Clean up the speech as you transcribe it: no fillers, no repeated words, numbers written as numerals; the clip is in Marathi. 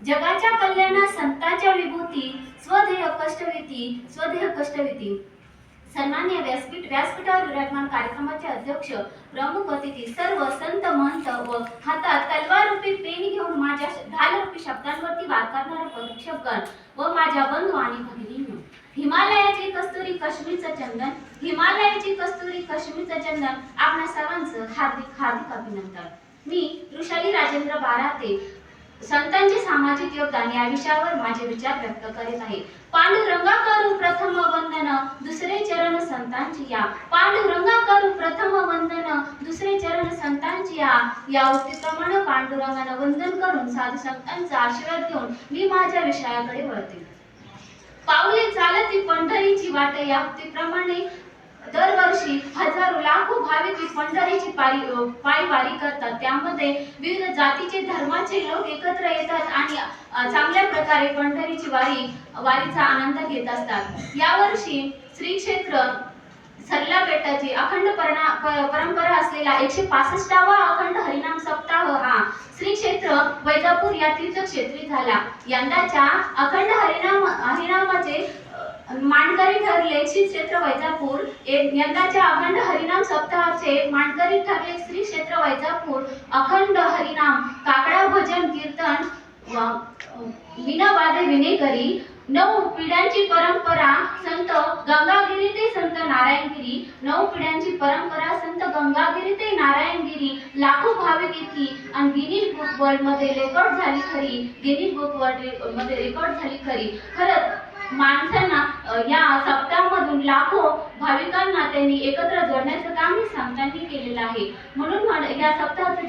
जगाच्या कल्याणात संतांच्या विभूती स्वदेह कष्टविती सन्मान्य व्यासपीठावर विराजमान कार्यक्रमाचे अध्यक्ष प्रमुख अतिथी सर्व संत महंत व हातात तलवारूपी पेन घेऊन माझ्या ढालरूपी शब्दांवरती वार करणारे परीक्षकगण व माझ्या बंधू आणि भगिनींनो, हिमालयाची कस्तुरी काश्मीरचं चंदन आपणा सर्वांचं हार्दिक हार्दिक अभिनंदन। मी वृषाली राजेंद्र बाराते संतांचे सामाजिक योगदान या विषयावर माझे विचार व्यक्त करीत आहे। पांडुरंगा करू प्रथम वंदन दुसरे चरण संतांची या, पांडुरंगा करू प्रथम वंदन दुसरे चरण संतांची या उक्तीप्रमाणे पांडुरंगाला वंदन करून साधू संतांचा आशीर्वाद घेऊन मी माझ्या विषयाकडे वळते। पाऊले चालती पंढरीची वाट या उक्तीप्रमाणे दरवर्षी हजारो लाखो भाविक पंढरीची पायवारी करतात। त्यामध्ये विविध जातीचे धर्माचे लोक एकत्र येतात आणि चांगल्या प्रकारे पंढरीची वारीचा आनंद घेत असतात। यावर्षी श्री क्षेत्र सरला बेटाची अखंड परंपरा असलेला 165वा अखंड हरिनाम सप्ताह हा श्री क्षेत्र वैजापूर या तीर्थक्षेत्री झाला। यंदाच्या अखंड हरिनामाचे मानकरी ठरले श्री क्षेत्र वैजापूर। यंदाच्या अखंड हरिनाम सप्ताहाचे मानकरी ठरले श्री क्षेत्र वैजापूर। अखंड हरिनाम काकडा भजन कीर्तन विना वादे विनेकरी 9 पिढ्यांची परंपरा संत गंगागिरी ते संत नारायणगिरी। 9 पिढ्यांची परंपरा संत गंगागिरी ते नारायणगिरी। लाखो भाविक येती आणि गिनीज बुक वर्ल्ड मध्ये रेकॉर्ड झाली खरी। खरंच माणसांना या सप्ताहामधून लाखो भाविकांना त्यांनी एकत्र जोडण्याचं काम संतांनी केलेलं आहे। म्हणून या सप्ताहाचं